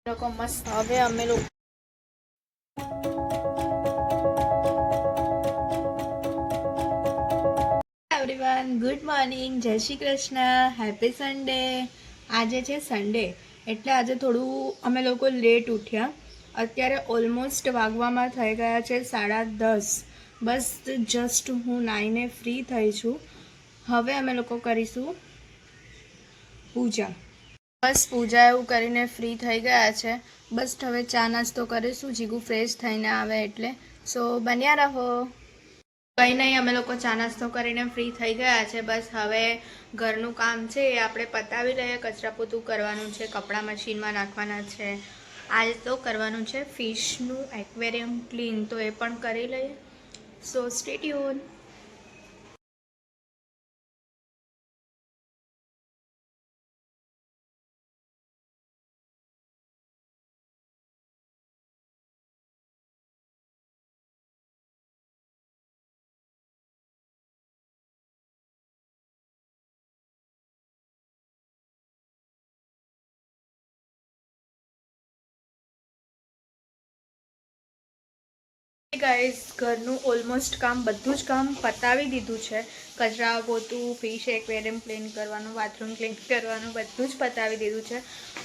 લોકો મસ્ત. હવે અમે લોકો એવરીવન ગુડ મોર્નિંગ, જય શ્રી કૃષ્ણ, હેપી સન્ડે. આજે છે સન્ડે એટલે આજે થોડું અમે લોકો લેટ ઉઠ્યા. અત્યારે ઓલમોસ્ટ વાગવામાં થઈ ગયા છે 10:30. બસ જસ્ટ હું નાઈને ફ્રી થઈ છું. હવે અમે લોકો કરીશું પૂજા. બસ પૂજા એવું કરીને ફ્રી થઈ ગયા છે. બસ હવે ચા નાસ્તો કરીશું, જીગુ ફ્રેશ થઈને આવે એટલે. સો બન્યા રહો. કંઈ નહીં, અમે લોકો ચા નાસ્તો કરીને ફ્રી થઈ ગયા છે. બસ હવે ઘરનું કામ છે એ આપણે પતાવી લઈએ. કચરા પોતું કરવાનું છે, કપડાં મશીનમાં નાખવાના છે. આજે તો કરવાનું છે ફિશનું એક્વેરિયમ ક્લીન, તો એ પણ કરી લઈએ. સો સ્ટે ટ્યુન. ગાઈઝ, ઘરનું ઓલમોસ્ટ કામ બધું જ કામ પતાવી દીધું છે. કચરા પોતું, ફિશ એક્વેરિયમ ક્લીન કરવાનું, બાથરૂમ ક્લીન કરવાનું બધું જ પતાવી દીધું છે.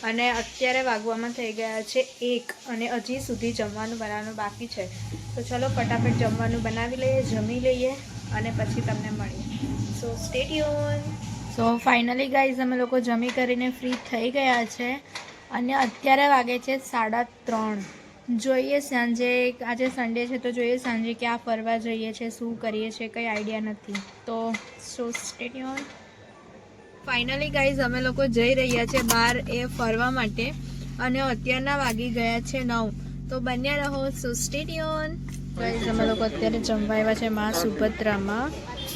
અને અત્યારે વાગવામાં થઈ ગયા છે 1 અને હજી સુધી જમવાનું બનાવવાનું બાકી છે. તો ચલો ફટાફટ જમવાનું બનાવી લઈએ, જમી લઈએ અને પછી તમને મળીએ. સો stay tune. So finally guys, અમે લોકો જમી કરીને ફ્રી થઈ ગયા છે અને અત્યારે વાગે છે 3:30. જોઈએ સાંજે, આજે સન્ડે છે તો જોઈએ સાંજે ક્યાં ફરવા જઈએ છે, શું કરીએ છીએ, કંઈ આઈડિયા નથી. તો સો સ્ટે ટ્યુન. ફાઇનલી ગાઈઝ, અમે લોકો જઈ રહ્યા છે બહાર એ ફરવા માટે અને અત્યારના વાગી ગયા છે 9. તો બન્યા રહો. સો સ્ટે ટ્યુન. ગાઈઝ, અમે લોકો અત્યારે જમવા આવ્યા છે માં સુભદ્રામાં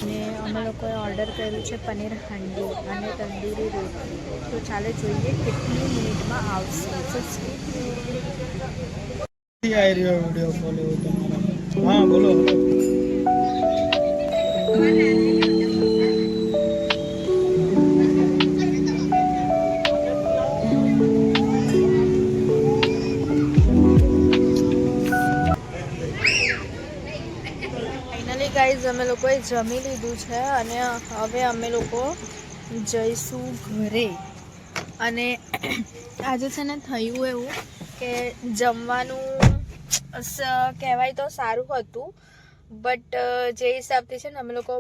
અને અમે લોકોએ ઓર્ડર કર્યું છે પનીર હાંડી અને તંદૂરી રોટી. તો ચાલો જોઈએ કેટલી મિનિટમાં આવશે. સો સ્ટે ટ્યુન. હા બોલો. ફાઇનલી ગાઈઝ, અમે લોકોએ જમી લીધું છે અને હવે અમે લોકો જઈશું ઘરે. અને આજે છે ને થયું એવું કે જમવાનું કહેવાય તો સારું હતું, બટ જે હિસાબથી છે ને અમે લોકો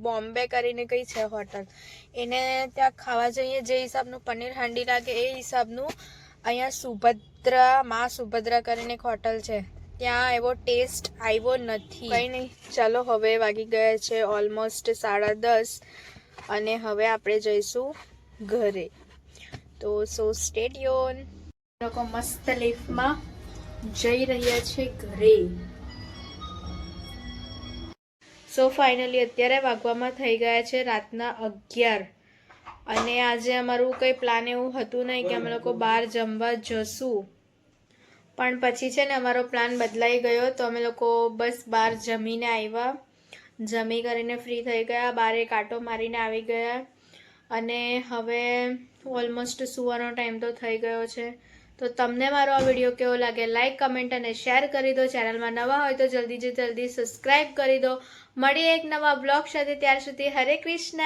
બોમ્બે કરીને કંઈ છે હોટલ, એને ત્યાં ખાવા જઈએ. જે હિસાબનું પનીર હાંડી લાગે એ હિસાબનું અહીંયા માં સુભદ્રા કરીને એક હોટલ છે, ત્યાં એવો ટેસ્ટ આવ્યો નથી. કંઈ નહીં, ચાલો હવે વાગી ગયા છે ઓલમોસ્ટ 10:30 અને હવે આપણે જઈશું ઘરે. તો સો સ્ટે ટ્યુન. લોકો મસ્ત લિફ્ટમાં જઈ રહ્યા છે ઘરે. સો ફાઇનલી અત્યારે વાગવામાં થઈ ગયા છે રાતના 11 અને આજે અમારું કંઈ પ્લાન એવું હતું નહીં કે અમે લોકો બહાર જમવા જશું, પણ પછી છે ને અમારો પ્લાન બદલાઈ ગયો. તો અમે લોકો બસ બહાર જમીને આવ્યા, જમી કરીને ફ્રી થઈ ગયા, બહાર એક આંટો મારીને આવી ગયા અને હવે ઓલમોસ્ટ સૂવાનો ટાઈમ તો થઈ ગયો છે. તો તમને મારો આ વિડીયો કેવો લાગે, લાઇક, કમેન્ટ અને શેર કરી દો. ચેનલમાં નવા હોય તો જલ્દી સબસ્ક્રાઈબ કરી દો. મળીએ એક નવા બ્લોગ સાથે. ત્યાર સુધી હરે કૃષ્ણ.